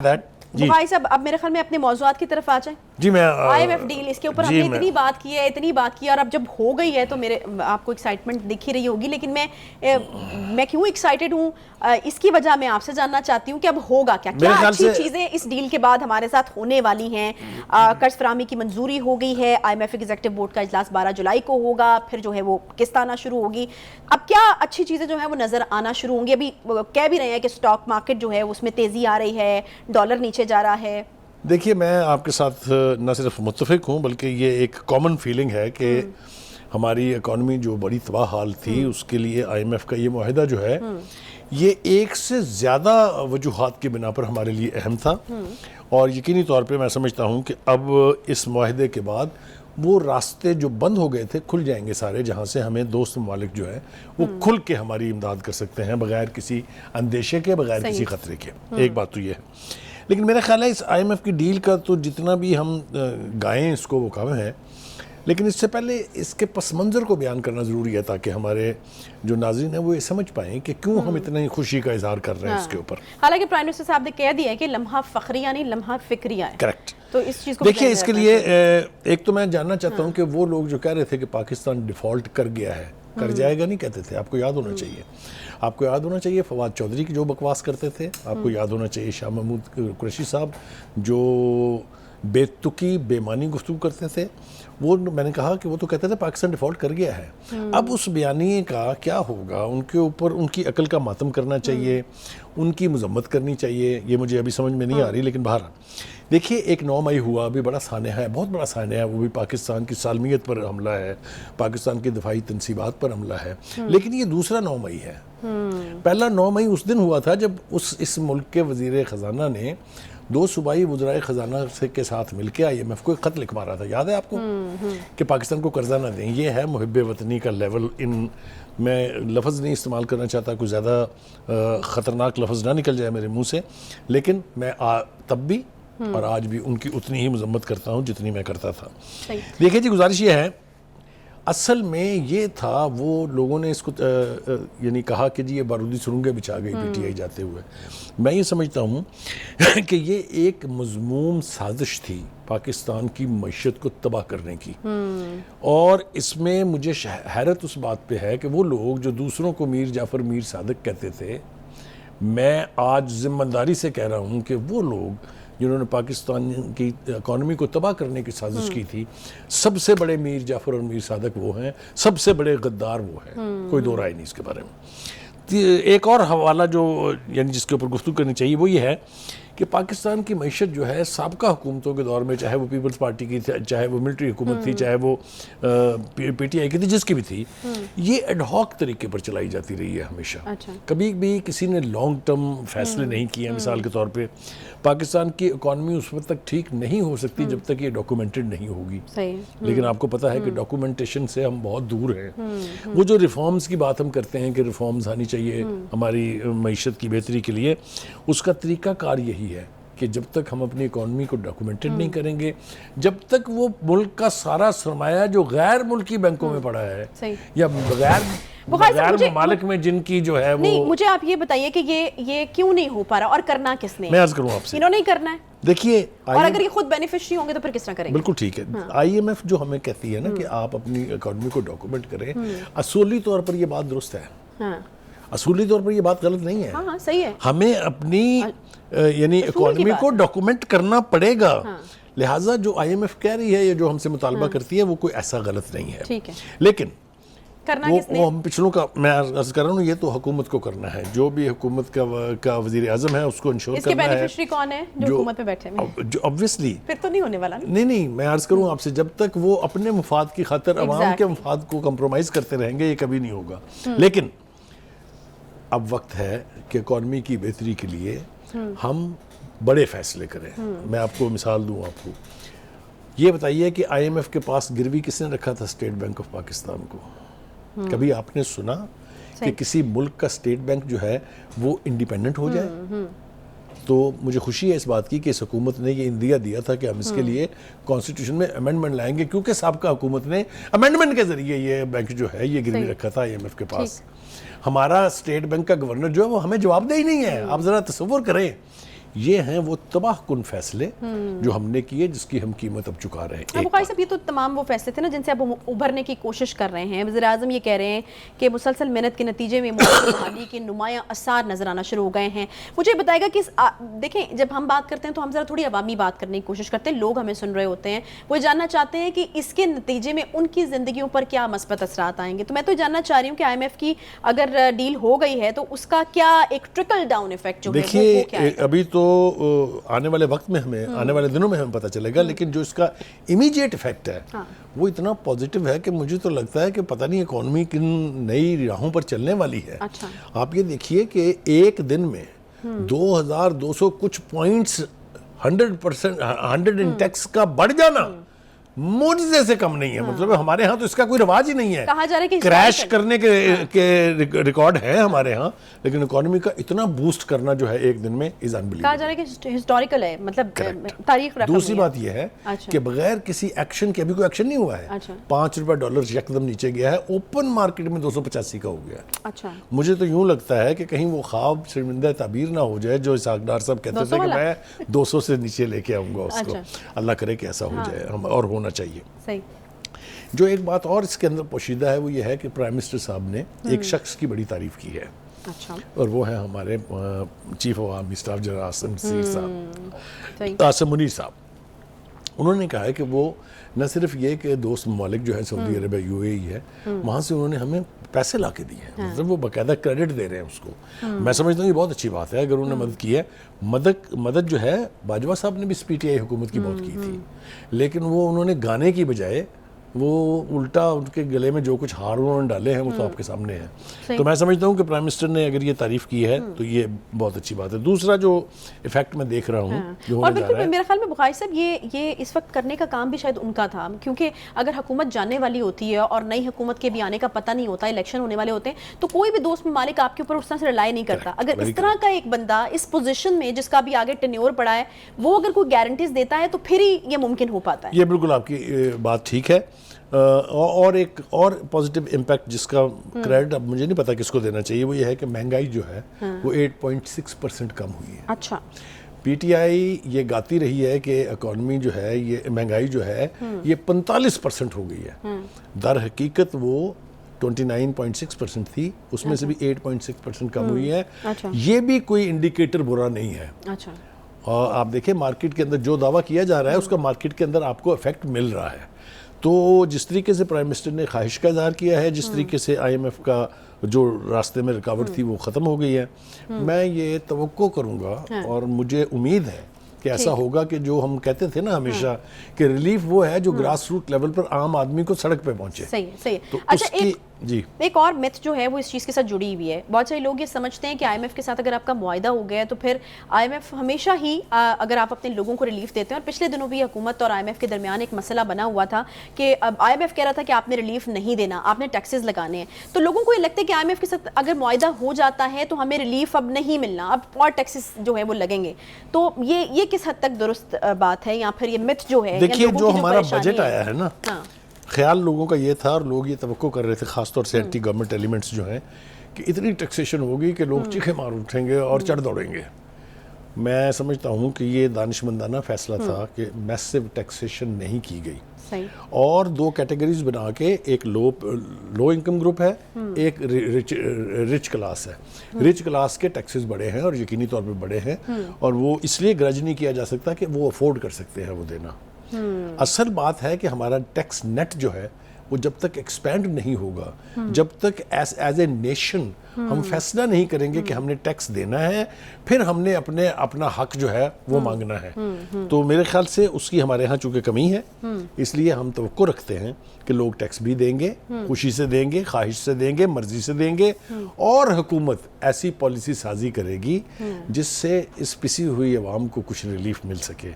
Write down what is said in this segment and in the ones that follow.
That जी भाई साहब, अब मेरे ख्याल में अपने मौज़ूआत की तरफ आ जाए। जी मैं IMF डील, इसके ऊपर हमने इतनी बात की है और अब जब हो गई है तो मेरे आपको एक्साइटमेंट दिख ही रही होगी, लेकिन मैं क्यों एक्साइटेड हूँ इसकी वजह मैं आपसे जानना चाहती हूँ कि अब होगा क्या क्या अच्छी चीज़ें इस डील के बाद हमारे साथ होने वाली हैं। कर्ज फराहमी की मंजूरी हो गई है, IMF एग्जीक्यूटिव बोर्ड का इजलास 12 जुलाई को होगा, फिर जो है वो किस्त आना शुरू होगी। अब क्या अच्छी चीज़ें जो है वो नज़र आना शुरू होंगी। अभी कह भी रहे हैं कि स्टॉक मार्केट जो है उसमें तेज़ी आ रही है, डॉलर नीचे जा रहा है। देखिए, मैं आपके साथ न सिर्फ मुत्तफिक हूँ बल्कि ये एक कॉमन फीलिंग है कि हमारी इकॉनमी जो बड़ी तबाह हाल थी उसके लिए IMF का ये मुआहिदा जो है ये एक से ज़्यादा वजूहात की बिना पर हमारे लिए अहम था। और यकीनी तौर पे मैं समझता हूँ कि अब इस मुआहिदे के बाद वो रास्ते जो बंद हो गए थे खुल जाएंगे सारे, जहाँ से हमें दोस्त ममालिक जो है वो खुल के हमारी इमदाद कर सकते हैं बगैर किसी अंदेशे के, बगैर किसी ख़तरे के। एक बात तो ये है। लेकिन मेरा ख्याल है इस IMF की डील का तो जितना भी हम गाएं इसको वो कम है, लेकिन इससे पहले इसके पस मंज़र को बयान करना ज़रूरी है ताकि हमारे जो नाज़रीन हैं वो ये समझ पाएँ कि क्यों हम इतनी खुशी का इजहार कर रहे हैं इसके ऊपर। हालांकि प्राइम मिनिस्टर साहब ने कह दिया है कि लम्हा फ़ख्री यानी लम्हा फ़िक्रिया है। करेक्ट। तो इस चीज़ को देखिए, इसके लिए एक तो मैं जानना चाहता हूँ कि वो लोग जो कह रहे थे कि पाकिस्तान डिफ़ॉल्ट कर गया है, कर जाएगा नहीं कहते थे, आपको याद होना चाहिए। आपको याद होना चाहिए फवाद चौधरी की जो बकवास करते थे, आपको याद होना चाहिए शाह महमूद कुरैशी साहब जो बेतुकी बेमानी गुफ्तगू करते थे। वो मैंने कहा कि वो तो कहते थे पाकिस्तान डिफ़ॉल्ट कर गया है। अब उस बयानी का क्या होगा, उनके ऊपर उनकी अकल का मातम करना चाहिए, उनकी मजम्मत करनी चाहिए, ये मुझे अभी समझ में नहीं आ रही। लेकिन बहरहाल देखिए, एक 9 मई हुआ, अभी बड़ा सान्या है, बहुत बड़ा सान्या है, वो भी पाकिस्तान की सालमियत पर हमला है, पाकिस्तान की दफाई तनसीबात पर हमला है। लेकिन ये दूसरा 9 मई है। पहला 9 मई उस दिन हुआ था जब इस मुल्क के वज़ीर ख़जाना ने 2 सूबाई वज़राए ख़जाना से के साथ मिलकर IMF को एक ख़त लिख मारा था, याद है आपको, कि पाकिस्तान को कर्जा ना दें। ये है मुहिब्बे वतनी का लेवल। मैं लफ्ज़ नहीं इस्तेमाल करना चाहता, कुछ ज़्यादा ख़तरनाक लफ्ज़ ना निकल जाए मेरे मुँह से, लेकिन मैं तब भी और आज भी उनकी उतनी ही मजम्मत करता हूँ जितनी मैं करता था। देखिए जी, गुजारिश ये है, असल में ये था वो लोगों ने इसको यानी कहा कि जी ये बारूदी सुरंगें बिछा गई PTI जाते हुए। मैं ये समझता हूँ कि ये एक मज़मूम साजिश थी पाकिस्तान की मईशत को तबाह करने की। और इसमें मुझे हैरत उस बात पे है कि वो लोग जो दूसरों को मीर जाफ़र मीर सादिक कहते थे, मैं आज ज़िम्मेदारी से कह रहा हूँ कि वो लोग जिन्होंने पाकिस्तान की इकॉनमी को तबाह करने की साजिश की थी, सबसे बड़े मीर जाफ़र और मीर सादिक वो हैं, सबसे बड़े गद्दार वो हैं, कोई दो राय नहीं इसके बारे में। एक और हवाला जो यानी जिसके ऊपर गुफ्तगू करनी चाहिए वो ये है कि पाकिस्तान की मईशत जो है साबका हुकूमतों के दौर में, चाहे वो पीपल्स पार्टी की थी, चाहे वो मिलिट्री हुकूमत थी, चाहे वो PTI की थी, जिसकी भी थी, ये एडहॉक तरीके पर चलाई जाती रही है हमेशा। अच्छा। कभी भी किसी ने लॉन्ग टर्म फैसले नहीं किए। मिसाल के तौर पे पाकिस्तान की इकॉनमी उस वक्त तक ठीक नहीं हो सकती जब तक ये डॉक्यूमेंटेड नहीं होगी। लेकिन आपको पता है कि डॉक्यूमेंटेशन से हम बहुत दूर हैं। वो जो रिफॉर्म्स की बात हम करते हैं कि रिफॉर्म्स आनी चाहिए हमारी मईशत की बेहतरी के लिए, उसका तरीक़ाकार यही है कि जब तक हम अपनी इकॉनमी को डॉक्यूमेंटेड नहीं करेंगे, जब तक वो मुल्क का सारा सरमाया जो गैर मुल्की बैंकों में पड़ा है या गैर ममालिक में जिनकी जो है वो नहीं, मुझे आप ये बताइए कि ये क्यों नहीं हो पा रहा और करना किसने? मैं अर्ज करूं आपसे, इन्होंने ही करना है। देखिए, और अगर ये खुद बेनिफिशियरी होंगे तो फिर किस तरह करेंगे? बिल्कुल ठीक है। IMF जो हमें कहती है ना कि आप अपनी इकॉनमी को डॉक्यूमेंट करें, असूली तौर पर ये बात दुरुस्त है। असूली तौर पर ये बात गलत नहीं है। हाँ, सही है। हमें अपनी यानी इकॉनमी को डॉक्यूमेंट करना पड़ेगा। लिहाजा जो IMF कह रही है या जो हमसे मुतालबा करती है वो कोई ऐसा गलत नहीं है। ठीक है। लेकिन करना वो हम पिछलों का मैं अर्ज कर रहा हूँ, ये तो हुकूमत को करना है। जो भी हुकूमत का वजीर आज़म है उसको इंश्योर करना है। इसके बेनिफिशियरी कौन है? जो हुकूमत में बैठे हैं। जो ऑब्वियसली फिर तो नहीं होने वाला। नहीं, मैं अर्ज करूँ आपसे, जब तक वो अपने मुफाद की खातिर अवाम के मुफाद को कंप्रोमाइज़ करते रहेंगे ये कभी नहीं होगा। लेकिन अब वक्त है कि इकॉनमी की बेहतरी के लिए हम बड़े फैसले करें। मैं आपको मिसाल दूं, आपको ये बताइए कि IMF के पास गिरवी किसने रखा था? स्टेट बैंक ऑफ पाकिस्तान को। कभी आपने सुना कि किसी मुल्क का स्टेट बैंक जो है वो इंडिपेंडेंट हो जाए? तो मुझे खुशी है इस बात की कि इस हुकूमत ने ये इंदिया दिया था कि हम इसके लिए कॉन्स्टिट्यूशन में अमेंडमेंट लाएंगे, क्योंकि साबका हुकूमत ने अमेंडमेंट के जरिए ये बैंक जो है ये गिरवी रखा था IMF के पास। हमारा स्टेट बैंक का गवर्नर जो है वो हमें जवाबदेही नहीं है। आप ज़रा तसव्वुर करें ये हैं वो तबाहकुन फैसले जो हमने किए, जिसकी हम कीमत अब चुका रहे हैं। बुखारी साहब, ये तो तमाम वो फैसले थे ना जिनसे अब उभरने की कोशिश कर रहे हैं। वज़ीर आज़म ये कह रहे हैं कि मुसलसल मेहनत के नतीजे में बहाली के नुमाया असर नजर आना शुरू हो गए हैं। मुझे बताएगा कि देखें, जब हम बात करते हैं तो हम जरा थोड़ी अवामी बात करने की कोशिश करते हैं, लोग हमें सुन रहे होते हैं, वो जानना चाहते हैं कि इसके नतीजे में उनकी जिंदगियों पर क्या मस्बत असरात आएंगे। तो मैं तो जानना चाह रही हूँ कि IMF की अगर डील हो गई है तो उसका क्या एक ट्रिकल डाउन इफेक्ट जो है वो क्या है? अभी तो आने वाले वक्त में हमें, आने वाले दिनों में हमें पता चलेगा, लेकिन जो इसका इमीडिएट इफेक्ट है वो इतना पॉजिटिव है कि मुझे तो लगता है कि पता नहीं इकोनॉमी किन नई राहों पर चलने वाली है। अच्छा। आप ये देखिए कि एक दिन में 2200 कुछ पॉइंट्स 100% 100 इंडेक्स का बढ़ जाना मुझसे से कम नहीं है। मतलब हमारे यहाँ तो इसका कोई रिवाज ही नहीं है। कहा जा रहा है कि क्रैश करने के रिकॉर्ड है हमारे यहाँ, लेकिन इकोनॉमी का इतना बूस्ट करना जो है एक दिन में इज अनबिलीवेबल। कहा जा रहा है कि हिस्टोरिकल है, मतलब तारीख रकम। दूसरी बात यह है कि बगैर किसी एक्शन के, अभी कोई एक्शन नहीं हुआ है। अच्छा। $5 यकदम नीचे गया है, ओपन मार्केट में 285 का हो गया। अच्छा। मुझे तो यूं लगता है कि कहीं वो ख्वाब शर्मिंदा ताबीर ना हो जाए जो इसहाक डार साहब कहते थे कि मैं 200 से नीचे लेके आऊंगा उसको। अल्लाह करे कि ऐसा हो जाए, हम और होना चाहिए। सही। जो एक बात और इसके अंदर पोशीदा है वो ये है कि प्राइम मिनिस्टर साहब ने एक शख्स की बड़ी तारीफ की है। अच्छा। और वो है हमारे chief of army staff general Asim साहब, आसिम मुनीर साहब। उन्होंने कहा है कि वो न सिर्फ ये कि दोस्त ममालिक जो है सऊदी अरब UAE है, वहाँ से उन्होंने हमें पैसे ला के दिए हैं। मतलब वो बाकायदा क्रेडिट दे रहे हैं उसको। मैं समझता हूँ ये बहुत अच्छी बात है अगर उन्होंने मदद की है। मदद जो है बाजवा साहब ने भी PTI हुकूमत की बहुत की थी, लेकिन वो उन्होंने गाने की बजाय वो उल्टा उनके गले में जो कुछ हार उन्होंने डाले हैं वो तो आपके सामने है। तो मैं समझता हूँ कि प्राइम मिनिस्टर ने अगर ये तारीफ की है तो ये बहुत अच्छी बात है। दूसरा जो इफेक्ट मैं देख रहा हूँ जो होने जा रहा है, मेरे ख्याल में बुखारी साहब ये इस वक्त करने का काम भी शायद उनका था, क्योंकि अगर हुकूमत जानने वाली होती है और नई हुकूमत के भी आने का पता नहीं होता, इलेक्शन होने वाले होते हैं, तो कोई भी दोस्त ममालिक आपके ऊपर उस तरह से रिलाई नहीं करता। अगर इस तरह का एक बंदा इस पोजीशन में जिसका भी आगे टेन्योर पड़ा है, वो अगर कोई गारंटीज देता है तो फिर ही ये मुमकिन हो पाता है। ये बिल्कुल आपकी बात ठीक है। और एक और पॉजिटिव इम्पैक्ट जिसका क्रेडिट अब मुझे नहीं पता किसको देना चाहिए, वो ये है कि महंगाई जो है वो 8.6% कम हुई है। अच्छा। PTI ये गाती रही है कि इकोनॉमी जो है, ये महंगाई जो है ये 45% हो गई है। दर हकीकत वो 29.6% थी, उसमें से भी 8.6% कम हुई है। अच्छा। ये भी कोई इंडिकेटर बुरा नहीं है। अच्छा। और आप देखिए मार्केट के अंदर जो दावा किया जा रहा है उसका मार्केट के अंदर आपको इफेक्ट मिल रहा है। तो जिस तरीके से प्राइम मिनिस्टर ने ख्वाहिश का इज़हार किया है, जिस तरीके से IMF का जो रास्ते में रुकावट थी वो ख़त्म हो गई है, मैं ये तवक्को करूँगा और मुझे उम्मीद है कि ऐसा होगा कि जो हम कहते थे ना हमेशा कि रिलीफ वो है जो ग्रास रूट लेवल पर आम आदमी को सड़क पे पहुंचे। सही सही। तो अच्छा, जी एक और मिथ जो है वो इस चीज़ के साथ जुड़ी हुई है। बहुत सारे लोग ये समझते हैं कि IMF के साथ अगर आपका मुआहदा हो गया है तो फिर IMF हमेशा ही अगर आप अपने लोगों को रिलीफ देते हैं, और पिछले दिनों भी हुकूमत और IMF के दरमियान एक मसला बना हुआ था कि अब IMF कह रहा था कि आपने रिलीफ नहीं देना, आपने टैक्सेस लगाने हैं। तो लोगों को ये लगता है कि IMF के साथ अगर मुआहदा हो जाता है तो हमें रिलीफ अब नहीं मिलना, अब और टैक्सेस जो है वो लगेंगे। तो ये किस हद तक दुरुस्त बात है, या फिर ये मिथ जो है? देखिए जो हमारा बजट आया है ना, ख्याल लोगों का ये था और लोग ये तवक्को कर रहे थे, खासतौर से एंटी गवर्नमेंट एलिमेंट्स जो हैं, कि इतनी टैक्सेशन होगी कि लोग चीखे मार उठेंगे और चढ़ दौड़ेंगे। मैं समझता हूँ कि ये दानिशमंदाना फैसला था कि मैसिव टैक्सेशन नहीं की गई। सही। और दो कैटेगरीज बना के, एक लो इनकम ग्रुप है, एक रिच क्लास है। रिच क्लास के टैक्सेस बड़े हैं और यकीनी तौर पे बड़े हैं, और वो इसलिए ग्रज नहीं किया जा सकता कि वो अफोर्ड कर सकते हैं वो देना। असल बात है कि हमारा टैक्स नेट जो है वो जब तक एक्सपैंड नहीं होगा, जब तक एज ए नेशन हम फैसला नहीं करेंगे कि हमने टैक्स देना है, फिर हमने अपना हक जो है वो मांगना है, तो मेरे ख्याल से उसकी हमारे यहाँ चूंकि कमी है, इसलिए हम तवक्को रखते हैं कि लोग टैक्स भी देंगे, खुशी से देंगे, ख्वाहिश से देंगे, मर्जी से देंगे, और हुकूमत ऐसी पॉलिसी साजी करेगी जिससे इस पिसी हुई अवाम को कुछ रिलीफ मिल सके।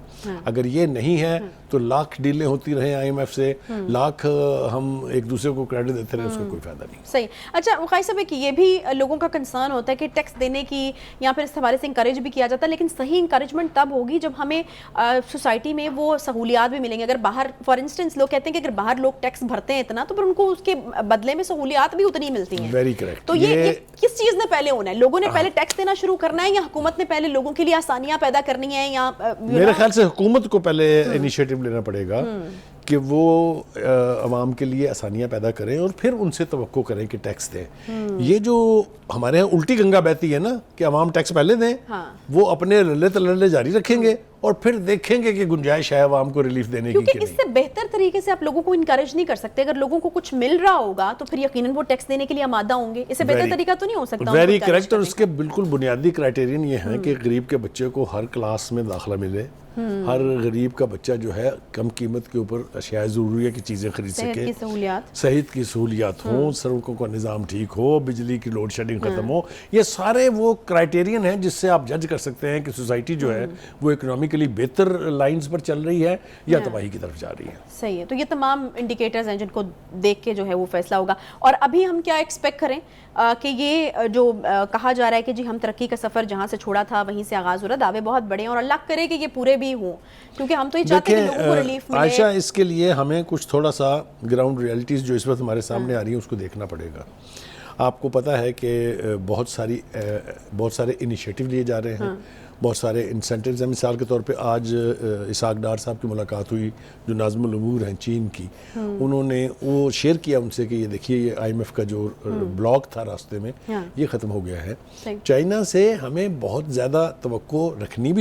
अगर ये नहीं है तो लाख डीलें होती रहे IMF से, लाख हम एक दूसरे को क्रेडिट देते रहे, उसका कोई फायदा नहीं। सही। अच्छा, मुखाई साहब, कि ये भी लोगों का कंसर्न होता है कि टैक्स देने की या फिर इस हवाले से इंकरेज भी किया जाता है, लेकिन सही इंकरेजमेंट तब होगी जब हमें सोसाइटी में वो सहूलियात भी मिलेंगी। अगर बाहर फॉर इंस्टेंस लोग कहते हैं कि अगर बाहर लोग टैक्स भरते हैं इतना, तो फिर उनको उसके बदले में सहूलियात भी उतनी मिलती हैं। Very correct. तो ये किस चीज़ ने पहले होना है? लोगों ने पहले टैक्स देना शुरू करना है या हुकूमत ने पहले लोगों के लिए आसानियां पैदा करनी है? या मेरे ख्याल से हुकूमत को पहले इनिशिएटिव लेना पड़ेगा कि वो अवाम के लिए आसानियां पैदा करें और फिर उनसे तवक्को करें कि टैक्स दें। ये जो हमारे यहाँ उल्टी गंगा बहती है ना कि अवाम टैक्स पहले दें, वो अपने लल्ले तल्ले जारी रखेंगे और फिर देखेंगे कि गुंजाइश है अवाम को रिलीफ देने की। क्योंकि इससे बेहतर तरीके से आप लोगों को इनकरेज नहीं कर सकते। अगर लोगों को कुछ मिल रहा होगा तो फिर यकीनन वो टैक्स देने के लिए आमादा होंगे। इससे बेहतर तरीका तो नहीं हो सकता। Very correct. और उसके बिल्कुल बुनियादी क्राइटेरियन ये है कि गरीब के बच्चे को हर क्लास में दाखिला मिले, हर गरीब का बच्चा जो है कम कीमत के ऊपर अशिया ज़रूरिया की चीज़ें खरीद सके, सेहत की सहूलियात हो, सड़कों का निज़ाम ठीक हो, बिजली की लोड शेडिंग ख़त्म हो। ये सारे वो क्राइटेरियन हैं जिससे आप जज कर सकते हैं कि सोसाइटी जो है वो इकोनॉमिकली बेहतर लाइंस पर चल रही है या तबाही की तरफ जा रही है। सही है। तो ये तमाम इंडिकेटर्स हैं जिनको देख के जो है वो फैसला होगा। और अभी हम क्या एक्सपेक्ट करें कि ये जो कहा जा रहा है कि जी हम तरक्की का सफ़र जहाँ से छोड़ा था वहीं से आगाज़ हो रहा, दावे बहुत बड़े हैं और अल्लाह करे कि ये पूरे भी हों, क्योंकि हम तो ये चाहते हैं कि लोगों को रिलीफ मिले। आयशा, इसके लिए हमें कुछ थोड़ा सा ग्राउंड रियलिटीज़ जो इस वक्त हमारे सामने आ रही है उसको देखना पड़ेगा। आपको पता है कि बहुत सारे इनिशिएटिव लिए जा रहे हैं, बहुत सारे इंसेंटिव्स हैं। मिसाल के तौर पे आज इसाक डार साहब की मुलाकात हुई जो नाज़िमुल उमूर हैं चीन की, उन्होंने वो शेयर किया उनसे कि ये देखिए ये IMF का जो ब्लॉक था रास्ते में ये ख़त्म हो गया है। चाइना से हमें बहुत ज़्यादा तवक्को रखनी भी